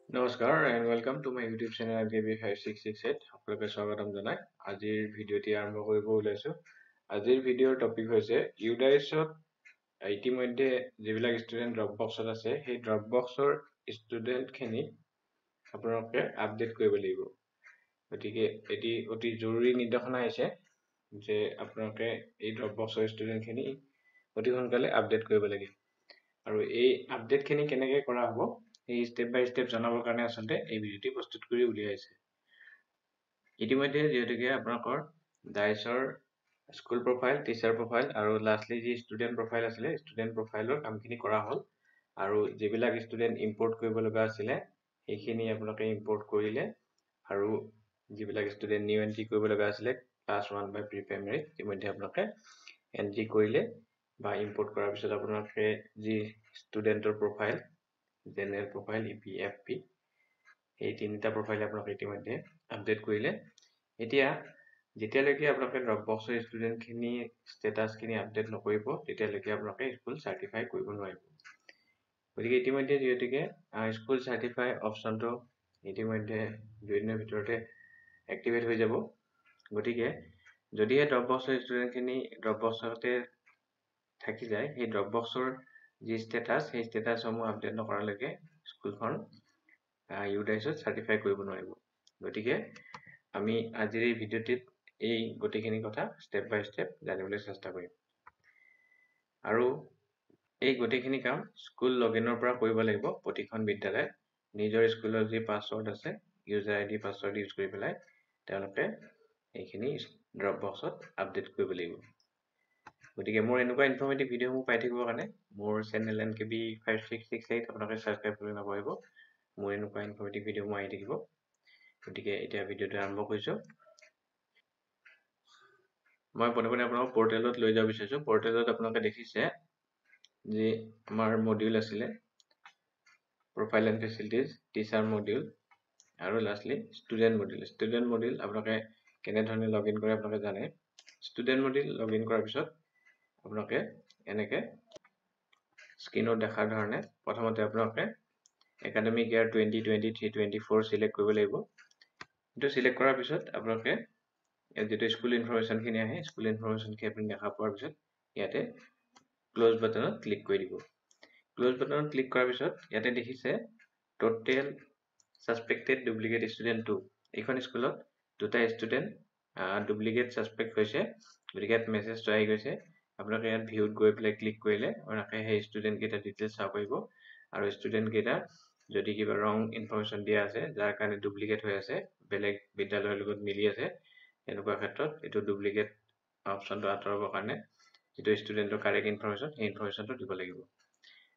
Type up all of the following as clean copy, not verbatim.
নমস্কাৰ and welcome to my YouTube channel KB5668 সকলোকে স্বাগতম জনাই আজিৰ ভিডিঅ'টি আৰম্ভ কৰিব ওলাইছো আজিৰ ভিডিঅ'ৰ টপিক হৈছে ইউডাইছত ইতিমধ্যে যিবিলাক ষ্টুডেন্ট ড্ৰপ বক্সত আছে সেই ড্ৰপ বক্সৰ ষ্টুডেন্ট খিনি আপোনালোকে আপডেট কৰিব লাগিব গতিকে এটি অতি জৰুৰী নিৰ্দেশনা আহিছে যে আপোনালোকে এই ড্ৰপ বক্সৰ ষ্টুডেন্ট খিনি অতি সোনকালে আপডেট কৰিব লাগিব আৰু এই আপডেট খিনি কেনেকৈ কৰা হ'ব এই স্টেপ বাই স্টেপ জানাবৰ কাৰণে আসলে এই ভিডিঅ'টি প্ৰস্তুত কৰি উলিয়াইছে ইতিমধ্যে যেহেতুকে আপোনালোকৰ ডাইছৰ স্কুল প্ৰফাইল টিচাৰ প্ৰফাইল আৰু লাষ্টলি যি ষ্টুডেন্ট প্ৰফাইল আছিলে ষ্টুডেন্ট প্ৰফাইলৰ কামখিনি কৰা হ'ল আৰু যিবিলাক ষ্টুডেন্ট ইম্পৰ্ট কৰিব লগা আছিলে সেইখিনি আপোনালোকে ইম্পৰ্ট কৰিলে আৰু যিবিলাক ষ্টুডেন্ট নিউ এন্ট্ৰি কৰিব লগা আছিলে ক্লাছ 1 বা প্ৰি প্ৰাইমাৰী ইতিমধ্যে আপোনালোকে এন্ট্ৰি কৰিলে বা ইম্পৰ্ট কৰাৰ পিছত আপোনালোকে যি ষ্টুডেন্টৰ প্ৰফাইল জেনেৰেল প্ৰফাইল ইপিএফপি এই তিনিটা প্ৰফাইল আপোনালোকে ইতিমধ্যে আপডেট কৰিলে এতিয়া যেতিয়ালৈকে আপোনালোকে ড্ৰপ বক্সৰ ষ্টুডেন্ট খিনি ষ্টেটাস খিনি আপডেট নকৰিব তেতিয়ালৈকে আপোনালোকে স্কুল চাৰ্টিফাই কৰিব নোৱাৰিব গতিকে ইতিমধ্যে যেহেতুকে স্কুল চাৰ্টিফাই অপচনটো ইতিমধ্যে দুদিনৰ ভিতৰতে এক্টিভেট হৈ যাব গতিকে যদিহে ড্ৰপ বক্সৰ ষ্টুডেন্ট খিনি ড্ৰপ বক্সতে থাকি যায় সেই ড্ৰপ বক্সৰ যি ষ্টেটাস সেই ষ্টেটাস সমূহ আপডেট নকৰালৈকে স্কুলখন ইউডাইছত চাৰ্টিফাই কৰিব নোৱাৰিব গতিকে আমি আজিৰ এই ভিডিঅ'টিত এই গোটেইখিনি কথা ষ্টেপ বাই ষ্টেপ জানিবলৈ চেষ্টা কৰিম আৰু এই গোটেইখিনি কাম স্কুল লগইনৰ পৰা কৰিব লাগিব প্ৰতিখন বিদ্যালয় নিজৰ স্কুলৰ যি পাছৱৰ্ড আছে ইউজাৰ আইডি পাছৱৰ্ড ইউজ কৰি পেলাই তেওঁলোকে এইখিনি ড্ৰপ বক্সত আপডেট কৰিব লাগিব গতিকে মোৰ এনেকুৱা ইনফৰ্মেটিভ ভিডিঅ'সমূহ পাই থাকিবৰ কাৰণে মোৰ চেনেল NKB5668 আপোনালোকে সাবস্ক্ৰাইব কৰি নাপাহৰিব মোৰ এনেকুৱা ইনফৰ্মেটিভ ভিডিঅ'সমূহ আহি থাকিব গতিকে এতিয়া ভিডিঅ'টো আৰম্ভ কৰিছো মই প্ৰথমতে আপোনালোকক পৰ্টেলত লৈ যাব বিচাৰিছো পৰ্টেলত আপোনালোকে দেখিছে যে আমাৰ মডিউল আছিলে profile and facilities teacher module আৰু লাষ্টলি ষ্টুডেন্ট মডিউল আপোনালোকে কেনেধৰণে লগইন কৰে আপোনালোকে জানে ষ্টুডেন্ট মডিউল লগইন কৰাৰ পিছত আপোনালোকে এনেকে স্ক্ৰীনত দেখাৰ ধৰণে প্ৰথমতে আপোনালোকে একাডেমিক ইয়াৰ 2023-24 সিলেক্ট কৰিব লাগিব এটো সিলেক্ট কৰাৰ পিছত আপোনালোকে যেটো স্কুল ইনফৰমেশন খিনি আহে স্কুল ইনফৰমেশন খিনি আপুনি দেখা পোৱাৰ পিছত ইয়াতে ক্লোজ বাটনত ক্লিক কৰি দিব ক্লোজ বাটনত ক্লিক কৰাৰ পিছত ইয়াতে দেখিছে টোটেল সাসপেক্টেড ডুপ্লিকেট ষ্টুডেন্ট 2 এইখন স্কুলত দুটা ষ্টুডেন্ট ডুপ্লিকেট সাসপেক্ট হৈছে গতিকে মেছেজটো আহি গৈছে আপোনালোকে ইয়াত ভিউত গৈ পেলাই ক্লিক কৰিলে আপোনালোকে সেই ষ্টুডেন্ট কেইটা ডিটেইলছ চাব পাৰিব আৰু ষ্টুডেন্ট কেইটা যদি কিবা ৰং ইনফৰমেশন দিয়া আছে যাৰ কাৰণে ডুপ্লিকেট হৈ আছে বেলেগ বিদ্যালয়ৰ লগত মিলি আছে এনেকুৱা ক্ষেত্ৰত এটো ডুপ্লিকেট অপচনটো আঁতৰাবৰ কাৰণে যেটো ষ্টুডেন্টৰ কাৰেক্ট ইনফৰমেশন এই ইনফৰমেশনটো দিব লাগিব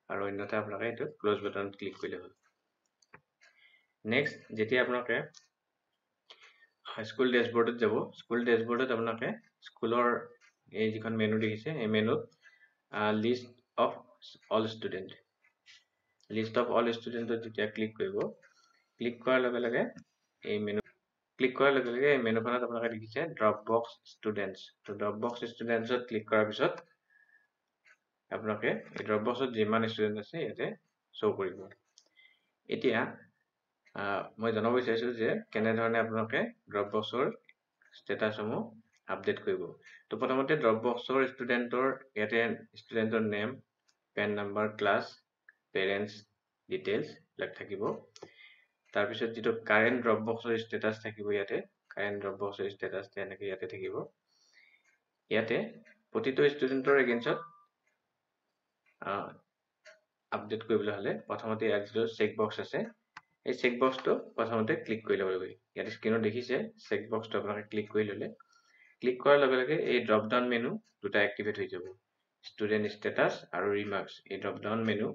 আৰু অন্যথা আপোনালোকে এটো ক্লোজ বাটনত ক্লিক কৰিলে হ'ল নেক্সট যেতিয়া আপোনালোকে স্কুল ড্যাশবোৰ্ডত যাব স্কুল ড্যাশবোৰ্ডত আপোনালোকে স্কুলৰ এই যিখন মেনু দেখিছে এই মেনুত লিষ্ট অফ অল ষ্টুডেন্ট যেতিয়া ক্লিক কৰিব ক্লিক কৰাৰ লগে লগে এই মেনুখনত আপোনালোকে দেখিছে ড্ৰপ বক্স ষ্টুডেন্টস তো ড্ৰপ বক্স ষ্টুডেন্টছত ক্লিক কৰাৰ পিছত আপোনালোকে এই ড্ৰপ বক্সত যিমান ষ্টুডেন্ট আছে ইয়াতে শো কৰিব এতিয়া মই জনাব বিচাৰিছো যে কেনে ধৰণে আপোনালোকে ড্ৰপ বক্সৰ ষ্টেটাসসমূহ আপডেট কৰিব তো প্ৰথমতে ড্ৰপ বক্সৰ ষ্টুডেন্টৰ ইয়াতে ষ্টুডেন্টৰ name pen number class parents details লাগ থাকিব তাৰ পিছত যেটো কাৰেন্ট ড্ৰপ বক্সৰ ষ্টেটাস থাকিব ইয়াতে কাৰেন্ট ড্ৰপ বক্সৰ ষ্টেটাস তেনেকৈ ইয়াতে থাকিব ইয়াতে প্ৰতিটো ষ্টুডেন্টৰ এগেইনষ্টত আপডেট কৰিবলৈ হলে প্ৰথমতে ইয়াত চেক বক্স আছে এই চেক বক্সটো প্ৰথমতে ক্লিক কৰি ল'ব লাগিব ইয়াতে স্ক্ৰীনত দেখিছে চেক বক্সটো আপোনালোকে ক্লিক কৰি ল'লে ক্লিক কৰাৰ লগে লগে এই ড্ৰপ ডাউন মেনু দুটা এক্টিভেট হৈ যাব ষ্টুডেন্ট ষ্টেটাস আৰু ৰিমাৰ্কস এই ড্ৰপ ডাউন মেনু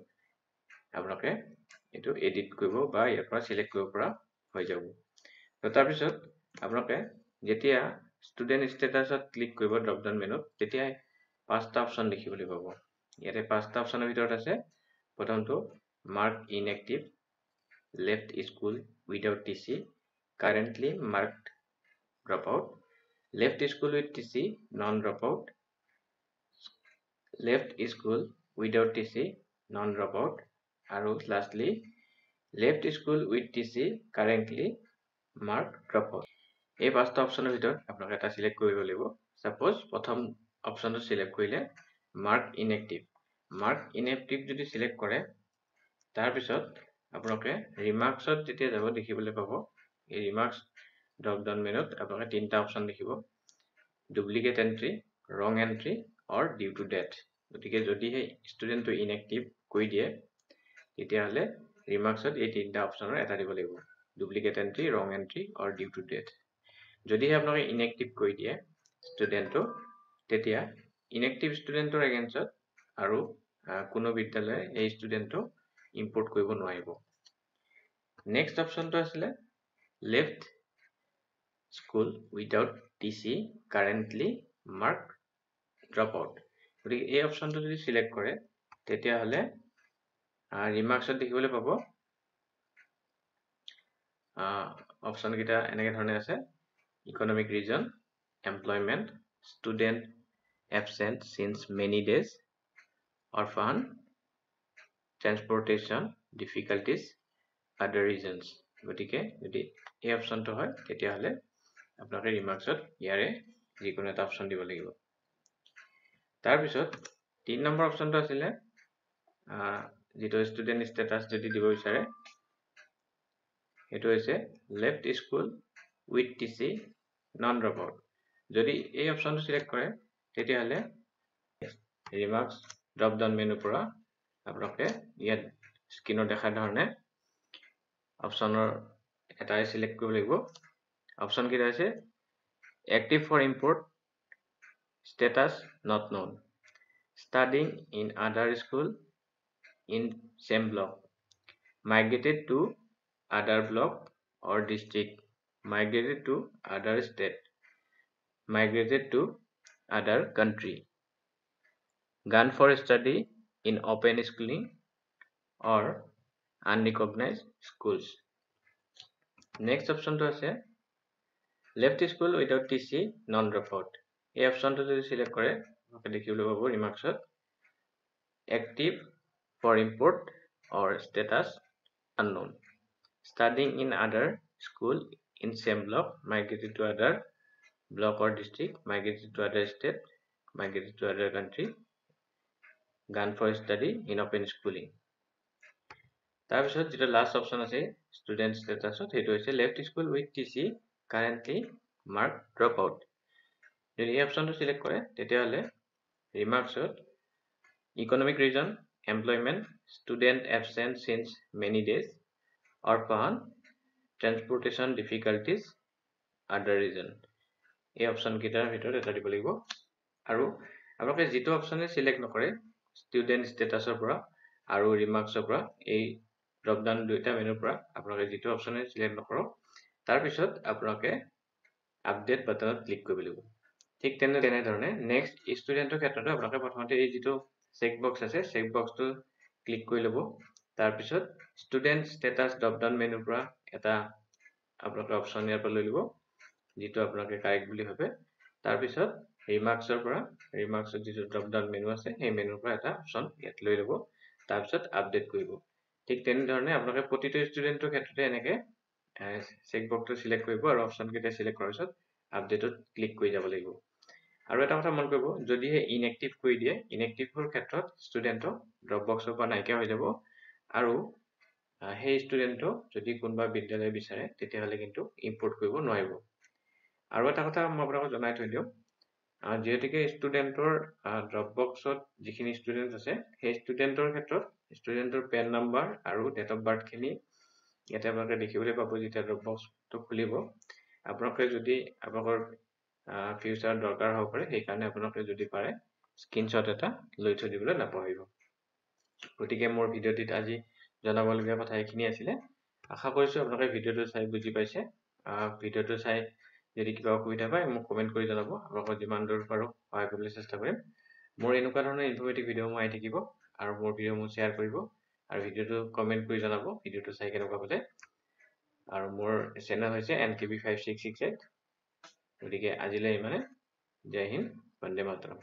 আপোনালোকে এটো এডিট কৰিব বা ইয়াৰ পৰা সিলেক্ট কৰিব পৰা হৈ যাব তো তাৰ পিছত আপোনালোকে যেতিয়া ষ্টুডেন্ট ষ্টেটাসত ক্লিক কৰিব ড্ৰপ ডাউন মেনুত তেতিয়া পাঁচটা অপচন দেখিবলৈ পাব ইয়াতে পাঁচটা অপচনৰ ভিতৰত আছে প্ৰথমটো mark inactive left school without TC currently marked dropout left school with TC non dropout left school without TC non dropout আৰু lastly left school with TC currently mark dropout এই পাঁচটা অপশনৰ ভিতৰত আপোনাক এটা সিলেক্ট কৰিব লাগিব সাপোজ প্ৰথম অপশনটো select কৰিলে mark inactive যদি সিলেক্ট কৰে তাৰ পিছত আপোনাকে remarksত যেতিয়া যাব দেখিবলৈ পাব এই remarks drop down menuত আপোনাকে তিনটা অপশন দেখিব duplicate entry wrong entry or due to death গতিকে যদি হে ষ্টুডেন্টটো inactive কৰি দিয়ে তেতিয়াহলে remarksত এই তিনটা অপশনৰ এটা দিব লাগিব duplicate entry wrong entry or due to death যদি হে আপোনাকে inactive কৰি দিয়ে ষ্টুডেন্টটো তেতিয়া inactive ষ্টুডেন্টৰ এগেইনষ্টত আৰু কোনো বিদ্যালয়ে এই ষ্টুডেন্টটো ইম্পোৰ্ট কৰিব নোৱাৰিব নেক্সট অপশনটো আছিল left school without TC currently mark dropout গতিকে এই অপশনটো যদি সিলেক্ট কৰে তেতিয়া হলে ৰিমাৰ্কছত দেখিবলৈ পাব অপশন কিটা এনেকে ধৰণে আছে economic reason employment student absent since many days orphan transportation difficulties other reasons গতিকে যদি এই অপশনটো হয় তেতিয়া হলে আপোনাকে ৰিমাৰ্কছত ইয়াৰে যিকোনো এটা অপশন দিব লাগিব তাৰ পিছত 3 নম্বৰ অপশনটো আছিল যেটো ষ্টুডেন্ট স্ট্যাটাস যদি দিব বিচাৰে এটো হৈছে left school with TC non dropout যদি এই অপশনটো সিলেক্ট কৰে তেতিয়া হলে remarks drop down menu পৰা আপোনাকে ইয়াত স্ক্ৰিনত দেখা ধৰণে অপশনৰ এটা সিলেক্ট কৰিব লাগিব অপশন কিটা আছে active for import status not known studying in other school in same block migrated to other block or district migrated to other state migrated to other country gone for study in open schooling or unrecognized schools next option to আছে left school without TC non dropout এই অপশনটো যদি select কৰে আপোনাক দেখিবলৈ পাব ৰিমাৰ্কছত active for import or status unknown studying in other school in same block migrated to other block or district migrated to other state migrated to other country gone for study in open schooling তাৰ পিছত যেটা last option আছে student statusত হেতু হৈছে left school with TC currently mark dropout যদি এই অপশনটো select কৰে তেতিয়া হলে ৰিমাৰ্কছত economic reason employment student absent since many days orphan transportation difficulties other reason এই অপশন কিটাৰ ভিতৰত এটা দিব লাগিব আৰু আপোনালোকে যেটো অপশনে সিলেক্ট নকৰে student statusৰ পৰা আৰু ৰিমাৰ্কছৰ পৰা এই ড্ৰপ ডাউন দুইটা মেনুৰ পৰা আপোনালোকে যেটো অপশনে সিলেক্ট নকৰো তাৰ পিছত আপোনালোকে আপডেট বাটনত ক্লিক কৰিব লাগিব ঠিক তেনে ধৰণে নেক্সট ষ্টুডেন্টৰ ক্ষেত্ৰত আপোনালোকে প্ৰথমতে এই যেটো চেক বক্স আছে চেক বক্সটো ক্লিক কৰি লব তাৰ পিছত ষ্টুডেন্ট ষ্টেটাস ড্ৰপ ডাউন মেনুৰ পৰা এটা আপোনালোকে অপশন ইয়াৰ পৰা লৈ লব যেটো আপোনালোকে কাৰেক্ট বুলি ভাবে তাৰ পিছত ৰিমাৰ্কছৰ পৰা ৰিমাৰ্কছৰ যেটো ড্ৰপ ডাউন মেনু আছে সেই মেনুৰ পৰা এটা অপশন ইয়াত লৈ লব তাৰ পিছত আপডেট কৰিব ঠিক তেনে ধৰণে আপোনালোকে প্ৰতিটো ষ্টুডেন্টৰ ক্ষেত্ৰতে এনেকে চেক বক্সটো সিলেক্ট কৰিব আৰু অপশন কেইটা সিলেক্ট কৰাৰ পিছত আপডেটত ক্লিক কৰি যাব লাগিব আৰু এটা কথা মন কৰিব যদি হে ইনএক্টিভ কৰি দিয়ে ইনএক্টিভৰ ক্ষেত্ৰত ষ্টুডেন্টক ড্ৰপ বক্সৰ পৰা নাইকিয়া হৈ যাব আৰু সেই ষ্টুডেন্টক যদি কোনবা বিদ্যালয় বিচাৰে তেতিয়া হলে কিন্তু ইম্পোৰ্ট কৰিব নোৱাৰিব আৰু এটা কথা মই আপোনাক জনাই থৈ দিও যেহেতুকে ষ্টুডেন্টৰ ড্ৰপ বক্সত যিখিনি ষ্টুডেন্ট আছে সেই ষ্টুডেন্টৰ ক্ষেত্ৰত ষ্টুডেন্টৰ পেন নাম্বাৰ আৰু ডেট অফ বাৰ্থ খিনি ইয়াতে আপোনালোকে দেখিবলৈ পাব যেতিয়া ড্ৰপ বক্সটো খুলিব আপোনালোকে যদি আপোনালোকৰ ফিউচাৰ দৰকাৰ হ'ব পাৰে সেই কাৰণে আপোনালোকে যদি পাৰে স্ক্ৰিনশ্বট এটা লৈ থৈ দিবলৈ নাপাহৰিব গতিকে মোৰ ভিডিঅ'টিত আজি জনাবলগীয়া কথা এইখিনি আছিল আশা কৰিছো আপোনালোকে ভিডিঅ'টো চাই বুজি পাইছে ভিডিঅ'টো চাই যদি কিবা অসুবিধা পায় মোক কমেন্ট কৰি জনাব আপোনালোকক যিমান দূৰ পাৰো সহায় কৰিবলৈ চেষ্টা কৰিম মোৰ এনেকুৱা ধৰণৰ ইনফৰমেটিভ ভিডিঅ' মই আহি থাকিব আৰু মোৰ ভিডিঅ' মোক শ্বেয়াৰ কৰিব আৰু ভিডিঅ'টো কমেন্ট কৰি জনাব ভিডিঅ'টো চাই কেনেকুৱা পালে আৰু মোৰ চেনেল হৈছে NKB5668 গতিকে আজিলৈ ইমানে জয় হিন্দ বন্দে মাতৰম